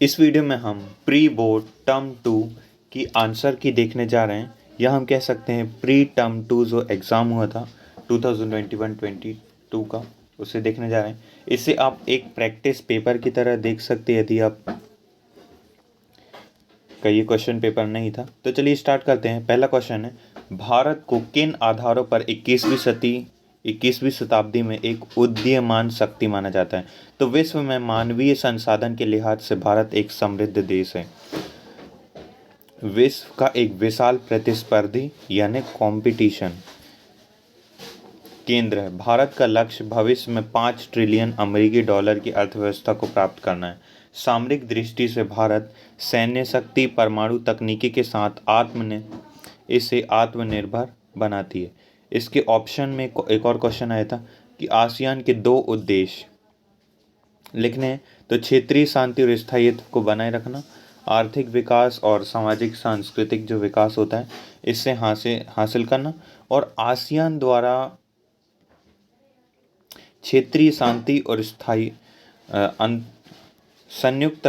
इस वीडियो में हम प्री बोर्ड टर्म 2 की आंसर की देखने जा रहे हैं, या हम कह सकते हैं प्री टर्म 2 जो एग्ज़ाम हुआ था 2021-22 का, उसे देखने जा रहे हैं। इसे आप एक प्रैक्टिस पेपर की तरह देख सकते हैं यदि आप का ये क्वेश्चन पेपर नहीं था। तो चलिए स्टार्ट करते हैं। पहला क्वेश्चन है, भारत को किन आधारों पर 21वीं शताब्दी में एक उदीयमान शक्ति माना जाता है? तो विश्व में मानवीय संसाधन के लिहाज से भारत एक समृद्ध देश है। विश्व का एक विशाल प्रतिस्पर्धी यानी कंपटीशन केंद्र है। भारत का लक्ष्य भविष्य में 5 ट्रिलियन अमेरिकी डॉलर की अर्थव्यवस्था को प्राप्त करना है। सामरिक दृष्टि से भारत सैन्य शक्ति, परमाणु तकनीकी के साथ इसे आत्मनिर्भर बनाती है। इसके ऑप्शन में एक और क्वेश्चन आया था कि आसियान के 2 उद्देश्य लिखने हैं। तो क्षेत्रीय शांति और स्थायित्व को बनाए रखना, आर्थिक विकास और सामाजिक सांस्कृतिक जो विकास होता है इससे हासिल करना, और आसियान द्वारा क्षेत्रीय शांति और स्थायी संयुक्त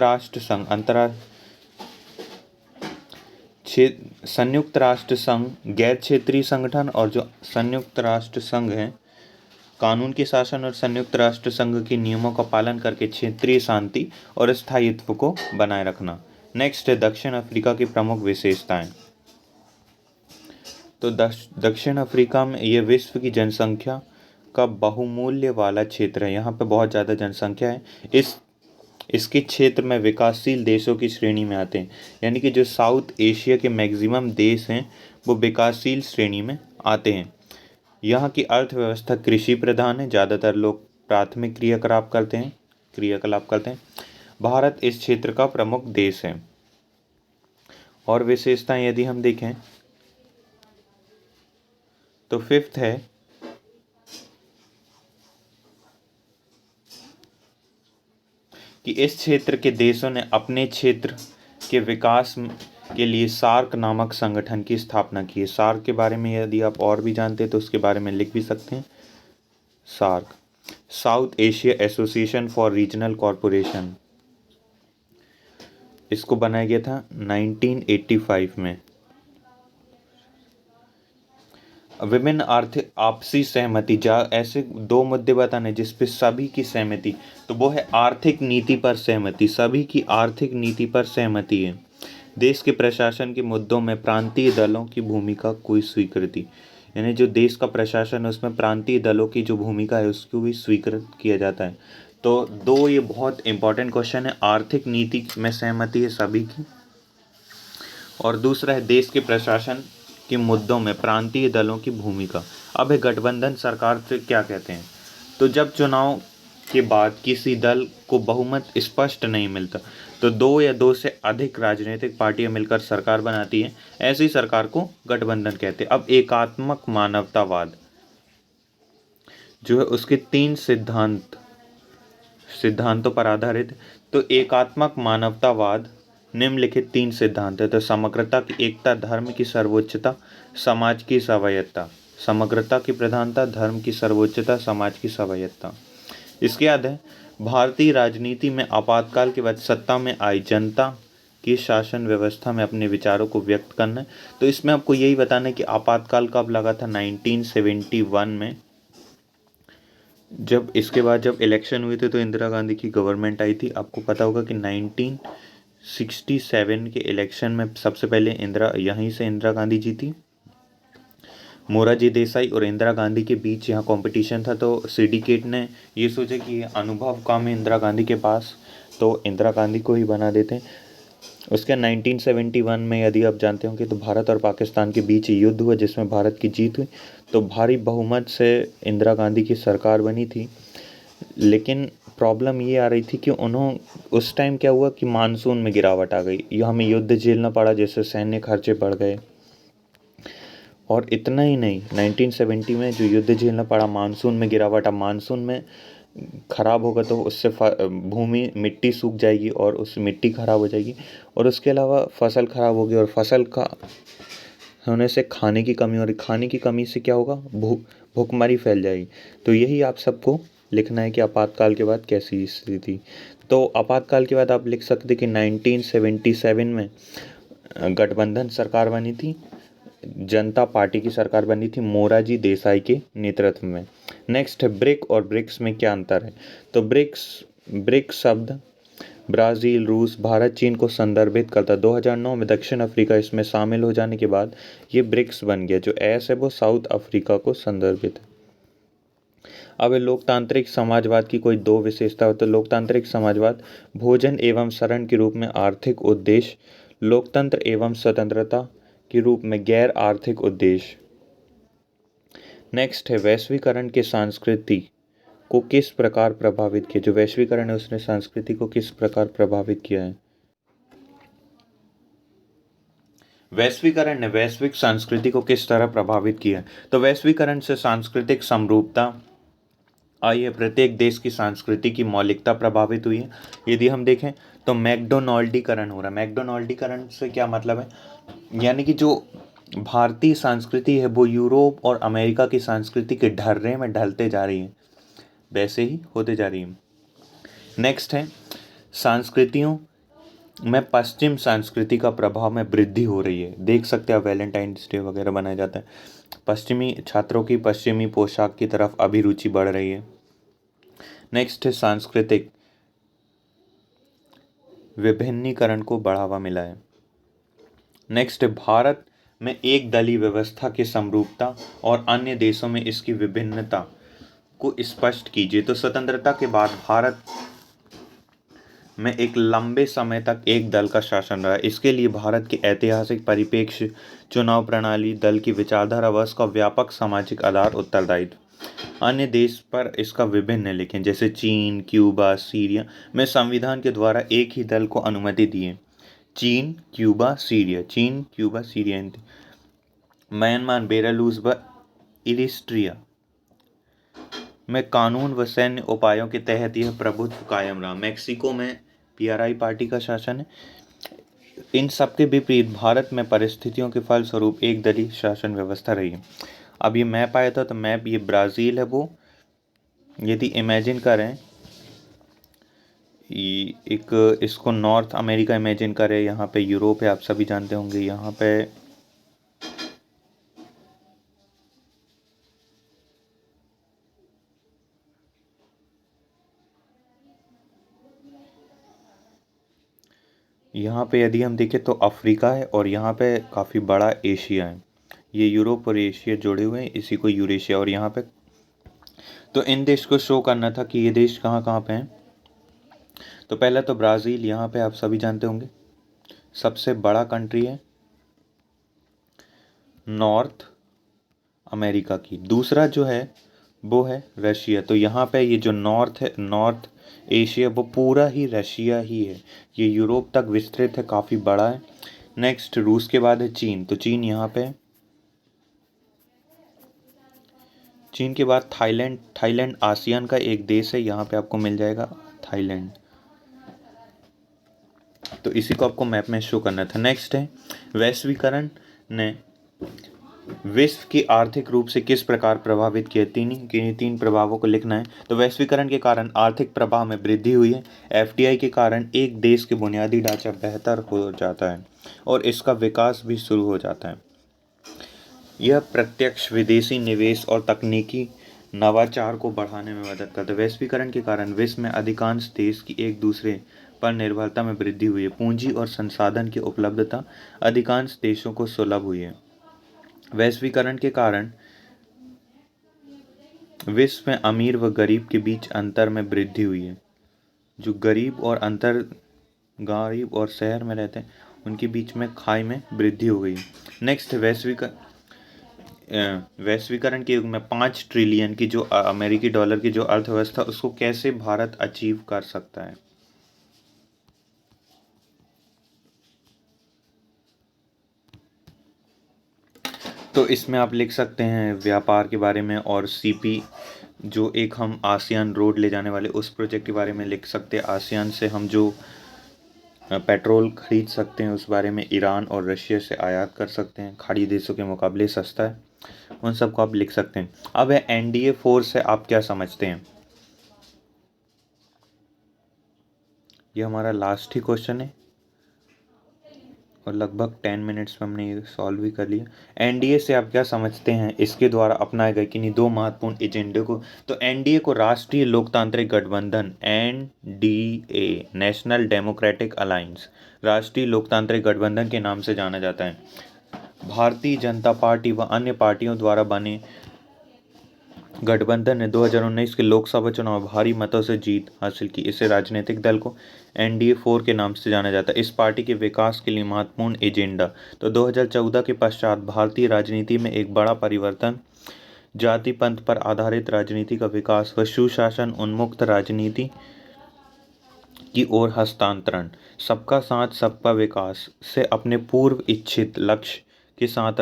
राष्ट्र संघ गैर क्षेत्रीय संगठन और जो संयुक्त राष्ट्र संघ है कानून के शासन और संयुक्त राष्ट्र संघ के नियमों का पालन करके क्षेत्रीय शांति और स्थायित्व को बनाए रखना। नेक्स्ट है दक्षिण अफ्रीका की प्रमुख विशेषताएं। तो दक्षिण अफ्रीका में ये विश्व की जनसंख्या का बहुमूल्य वाला क्षेत्र है। यहाँ पे बहुत ज़्यादा जनसंख्या है। इसके क्षेत्र में विकासशील देशों की श्रेणी में आते हैं, यानी कि जो साउथ एशिया के मैक्सिमम देश हैं वो विकासशील श्रेणी में आते हैं। यहाँ की अर्थव्यवस्था कृषि प्रधान है। ज़्यादातर लोग प्राथमिक क्रियाकलाप करते हैं। भारत इस क्षेत्र का प्रमुख देश है। और विशेषताएं यदि हम देखें तो फिफ्थ है कि इस क्षेत्र के देशों ने अपने क्षेत्र के विकास के लिए सार्क नामक संगठन की स्थापना की है। सार्क के बारे में यदि आप और भी जानते हैं तो उसके बारे में लिख भी सकते हैं। SAARC, South Asia Association for Regional Corporation, इसको बनाया गया था 1985 में। विभिन्न आर्थिक आपसी सहमति, जहाँ ऐसे 2 मुद्दे बताने जिस पे सभी की सहमति, तो वो है आर्थिक नीति पर सहमति। सभी की आर्थिक नीति पर सहमति है। देश के प्रशासन के मुद्दों में प्रांतीय दलों की भूमिका कोई स्वीकृति, यानी जो देश का प्रशासन है उसमें प्रांतीय दलों की जो भूमिका है उसको भी स्वीकृत किया जाता है। तो 2 ये बहुत इंपॉर्टेंट क्वेश्चन है। आर्थिक नीति में सहमति है सभी की, और दूसरा है देश के प्रशासन के मुद्दों में प्रांतीय दलों की भूमिका। अब है गठबंधन सरकार से क्या कहते हैं। तो जब चुनाव के बाद किसी दल को बहुमत स्पष्ट नहीं मिलता तो 2 या 2 से अधिक राजनीतिक पार्टियां मिलकर सरकार बनाती हैं, ऐसी सरकार को गठबंधन कहते हैं। अब एकात्मक मानवतावाद जो है उसके 3 सिद्धांतों पर आधारित। तो एकात्मक मानवतावाद निम्नलिखित 3 सिद्धांत है। तो समग्रता की एकता, धर्म की सर्वोच्चता, समाज की स्वायत्तता। समग्रता की प्रधानता, धर्म की सर्वोच्चता, समाज की स्वायत्तता। इसके बाद है भारतीय राजनीति में आपातकाल के बाद सत्ता में आई जनता की शासन व्यवस्था में अपने विचारों को व्यक्त करना है। तो इसमें आपको यही बताना है कि आपातकाल कब लगा था, 1971 में। जब इसके बाद जब इलेक्शन हुए थे तो इंदिरा गांधी की गवर्नमेंट आई थी। आपको पता होगा कि 1967 के इलेक्शन में सबसे पहले इंदिरा गांधी जीती। मोरारजी देसाई और इंदिरा गांधी के बीच यहाँ कंपटीशन था, तो सिंडिकेट ने ये सोचा कि ये अनुभव कम है इंदिरा गांधी के पास, तो इंदिरा गांधी को ही बना देते हैं। उसके 1971 में यदि आप जानते होंगे तो भारत और पाकिस्तान के बीच युद्ध हुआ जिसमें भारत की जीत हुई। तो भारी बहुमत से इंदिरा गांधी की सरकार बनी थी। लेकिन प्रॉब्लम ये आ रही थी कि उस टाइम क्या हुआ कि मानसून में गिरावट आ गई, ये हमें युद्ध झेलना पड़ा जिससे सैन्य खर्चे बढ़ गए। और इतना ही नहीं, 1970 में जो युद्ध झेलना पड़ा, मानसून में गिरावट। अब मानसून में ख़राब होगा तो उससे मिट्टी सूख जाएगी और उस मिट्टी ख़राब हो जाएगी, और उसके अलावा फसल ख़राब होगी, और फसल का होने से खाने की कमी हो रही। खाने की कमी से क्या होगा, भूखमरी फैल जाएगी। तो यही आप सबको लिखना है कि आपातकाल के बाद कैसी स्थिति। तो आपातकाल के बाद आप लिख सकते कि 1977 में गठबंधन सरकार बनी थी, जनता पार्टी की सरकार बनी थी मोरारजी देसाई के नेतृत्व में। नेक्स्ट है ब्रिक और ब्रिक्स में क्या अंतर है। तो ब्रिक्स शब्द ब्राज़ील, रूस, भारत, चीन को संदर्भित करता है। 2009 में दक्षिण अफ्रीका इसमें शामिल हो जाने के बाद ये ब्रिक्स बन गया। जो एस है वो साउथ अफ्रीका को संदर्भित है। अब लोकतांत्रिक समाजवाद की कोई दो विशेषता हो तो लोकतांत्रिक समाजवाद भोजन एवं शरण के रूप में आर्थिक उद्देश्य, लोकतंत्र एवं स्वतंत्रता के रूप में गैर आर्थिक उद्देश्य। नेक्स्ट है वैश्वीकरण के संस्कृति को किस प्रकार प्रभावित किया। जो वैश्वीकरण है उसने संस्कृति को किस प्रकार प्रभावित किया है। वैश्वीकरण ने वैश्विक संस्कृति को किस तरह प्रभावित किया है। तो वैश्वीकरण से सांस्कृतिक समरूपता आई है, प्रत्येक देश की संस्कृति की मौलिकता प्रभावित हुई है। यदि हम देखें तो मैकडोनाल्डीकरण हो रहा है। मैकडोनाल्डीकरण से क्या मतलब है, यानी कि जो भारतीय संस्कृति है वो यूरोप और अमेरिका की संस्कृति के ढर्रे में ढलते जा रही है, वैसे ही होते जा रही है। नेक्स्ट है संस्कृतियों में पश्चिम संस्कृति का प्रभाव में वृद्धि हो रही है। देख सकते हैं वैलेंटाइंस डे वगैरह मनाया जाता है। पश्चिमी छात्रों की पश्चिमी पोशाक की तरफ अभिरुचि बढ़ रही है। नेक्स्ट है सांस्कृतिक विभिन्नीकरण को बढ़ावा मिला है। नेक्स्ट है भारत में एक दलीय व्यवस्था की समरूपता और अन्य देशों में इसकी विभिन्नता को स्पष्ट कीजिए। तो स्वतंत्रता के बाद भारत में एक लंबे समय तक एक दल का शासन रहा। इसके लिए भारत के ऐतिहासिक परिप्रेक्ष्य, चुनाव प्रणाली, दल की विचारधारा व उसका व्यापक सामाजिक आधार उत्तरदायित्व। अन्य देश पर इसका विभिन्न है, लेकिन जैसे चीन, क्यूबा, सीरिया में संविधान के द्वारा एक ही दल को अनुमति दी है। चीन, क्यूबा, सीरिया, म्यांमार, बेलारूस व इरिट्रिया में कानून व सैन्य उपायों के तहत यह प्रभुत्व कायम रहा। मैक्सिको में पीआरआई पार्टी का शासन है। इन सबके विपरीत भारत में परिस्थितियों के फलस्वरूप एक दलीय शासन व्यवस्था रही है। अब ये मैप आया था, तो मैप ये ब्राज़ील है वो, यदि इमेजिन करें एक इसको नॉर्थ अमेरिका इमेजिन करें, यहाँ पे यूरोप है, आप सभी जानते होंगे। यहाँ पे यदि हम देखें तो अफ्रीका है और यहाँ पे काफ़ी बड़ा एशिया है। ये यूरोप और एशिया जुड़े हुए हैं, इसी को यूरेशिया। और यहाँ पे तो इन देश को शो करना था कि ये देश कहाँ कहाँ पे हैं। तो पहला तो ब्राज़ील, यहाँ पे आप सभी जानते होंगे सबसे बड़ा कंट्री है नॉर्थ अमेरिका की। दूसरा जो है वो है रशिया। तो यहाँ पे ये जो नॉर्थ है, नॉर्थ एशिया, वो पूरा ही रशिया ही है। ये यूरोप तक विस्तृत है, काफ़ी बड़ा है। नेक्स्ट रूस के बाद है चीन। तो चीन यहाँ पे है। चीन के बाद थाईलैंड। थाईलैंड आसियान का एक देश है, यहाँ पे आपको मिल जाएगा थाईलैंड। तो इसी को आपको मैप में शो करना था। नेक्स्ट है वैश्वीकरण ने विश्व की आर्थिक रूप से किस प्रकार प्रभावित किया। तीन प्रभावों को लिखना है। तो वैश्वीकरण के कारण आर्थिक प्रभाव में वृद्धि हुई है। एफडीआई के कारण एक देश के बुनियादी ढांचा बेहतर हो जाता है और इसका विकास भी शुरू हो जाता है। यह प्रत्यक्ष विदेशी निवेश और तकनीकी नवाचार को बढ़ाने में मदद करता है। वैश्वीकरण के कारण विश्व में अधिकांश देश की एक दूसरे पर निर्भरता में वृद्धि हुई है। पूंजी और संसाधन की उपलब्धता अधिकांश देशों को सुलभ हुई है। वैश्वीकरण के कारण विश्व में अमीर व गरीब के बीच अंतर में वृद्धि हुई है। जो गरीब और शहर में रहते हैं उनके बीच में खाई में वृद्धि हो गई। नेक्स्ट वैश्वीकरण के युग में 5 ट्रिलियन की जो अमेरिकी डॉलर की जो अर्थव्यवस्था, उसको कैसे भारत अचीव कर सकता है। तो इसमें आप लिख सकते हैं व्यापार के बारे में, और सीपी जो एक हम आसियान रोड ले जाने वाले उस प्रोजेक्ट के बारे में लिख सकते हैं। आसियान से हम जो पेट्रोल खरीद सकते हैं उस बारे में, ईरान और रशिया से आयात कर सकते हैं, खाड़ी देशों के मुकाबले सस्ता है, उन सब को आप लिख सकते हैं। अब है एनडीए फोर्स है, आप क्या समझते हैं। ये हमारा लास्ट ही क्वेश्चन है और लगभग 10 मिनट्स में हमने ये सॉल्व भी कर लिया। एनडीए से आप क्या समझते हैं? इसके द्वारा अपनाए गए किन्हीं दो महत्वपूर्ण एजेंडे को। तो एनडीए को राष्ट्रीय लोकतांत्रिक गठबंधन, एनडीए, नेशनल डेमोक्रेटिक अलायंस, राष्ट्रीय लोकतांत्रिक गठबंधन के नाम से जाना जाता है। भारतीय जनता पार्टी व अन्य पार्टियों द्वारा बने गठबंधन ने 2019 के लोकसभा चुनाव में भारी मतों से जीत हासिल की। इसे राजनीतिक दल को एनडीए 4 के नाम से जाना जाता है। इस पार्टी के विकास के लिए महत्वपूर्ण एजेंडा। तो 2014 के पश्चात भारतीय राजनीति में एक बड़ा परिवर्तन, जाति पंथ पर आधारित राजनीति का विकास व सुशासन उन्मुक्त राजनीति की ओर हस्तांतरण, सबका साथ सबका विकास से अपने पूर्व इच्छित लक्ष्य के साथ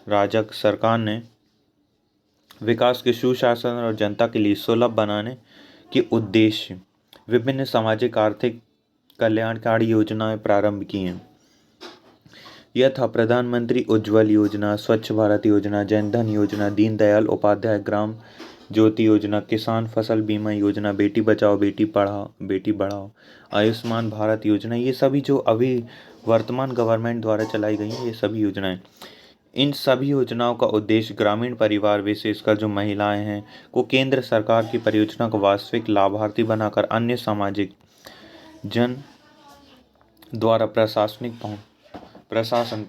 राजग सरकार ने विकास के सुशासन और जनता के लिए सुलभ बनाने के उद्देश्य विभिन्न सामाजिक आर्थिक कल्याणकारी योजनाएं प्रारंभ की हैं। यह था प्रधानमंत्री उज्ज्वल योजना, स्वच्छ भारत योजना, जन धन योजना, दीनदयाल उपाध्याय ग्राम ज्योति योजना, किसान फसल बीमा योजना, बेटी बचाओ बेटी बढ़ाओ, आयुष्मान भारत योजना। ये सभी जो अभी वर्तमान गवर्नमेंट द्वारा चलाई गई हैं, ये सभी योजनाएं। इन सभी योजनाओं का उद्देश्य ग्रामीण परिवार, विशेषकर जो महिलाएं हैं, को केंद्र सरकार की परियोजना को वास्तविक लाभार्थी बनाकर अन्य सामाजिक जन द्वारा प्रशासन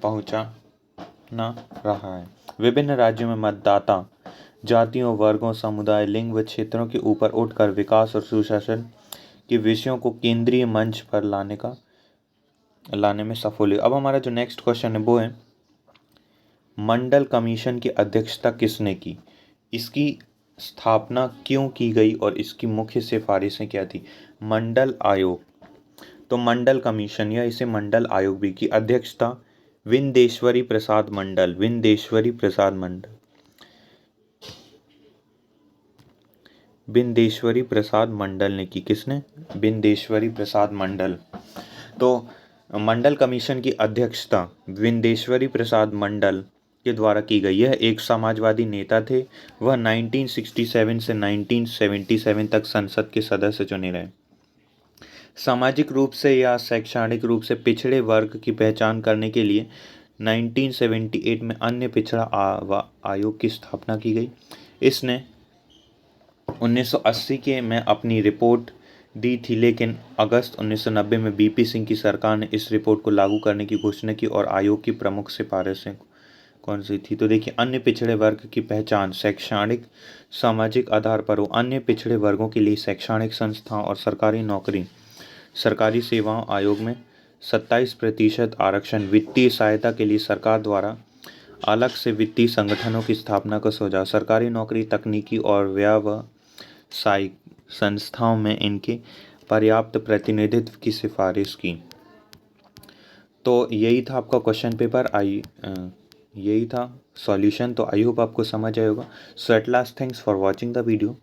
पहुंचाना रहा है। विभिन्न राज्यों में मतदाता जातियों, वर्गों, समुदाय, लिंग व क्षेत्रों के ऊपर उठकर विकास और सुशासन के विषयों को केंद्रीय मंच पर लाने में सफल हुए। अब हमारा जो नेक्स्ट क्वेश्चन है वो है, मंडल कमीशन की अध्यक्षता किसने की? इसकी स्थापना क्यों की गई और इसकी मुख्य सिफारिशें क्या थी? मंडल आयोग, तो मंडल कमीशन या इसे मंडल आयोग भी की अध्यक्षता विंदेश्वरी प्रसाद मंडल ने की। किसने? विंदेश्वरी प्रसाद मंडल। तो मंडल कमीशन की अध्यक्षता विंदेश्वरी प्रसाद मंडल के द्वारा की गई। यह एक समाजवादी नेता थे। वह 1967 से 1977 तक संसद के सदस्य चुने रहे। सामाजिक रूप से या शैक्षणिक रूप से पिछड़े वर्ग की पहचान करने के लिए 1978 में अन्य पिछड़ा आयोग की स्थापना की गई। इसने 1980 के में अपनी रिपोर्ट दी थी, लेकिन अगस्त 1990 में बीपी सिंह की सरकार ने इस रिपोर्ट को लागू करने की घोषणा की। और आयोग की प्रमुख सिफारिशें कौन सी थी? तो देखिए, अन्य पिछड़े वर्ग की पहचान शैक्षणिक सामाजिक आधार पर हो। अन्य पिछड़े वर्गों के लिए शैक्षणिक संस्थाओं और सरकारी सेवाओं आयोग में 27% आरक्षण। वित्तीय सहायता के लिए सरकार द्वारा अलग से वित्तीय संगठनों की स्थापना का सुझाव। सरकारी नौकरी, तकनीकी और व्यावसायिक संस्थाओं में इनके पर्याप्त प्रतिनिधित्व की सिफारिश की। तो यही था आपका क्वेश्चन पेपर। यही था सॉल्यूशन। तो आई होप आपको समझ आएगा। So at last, thanks for watching the video.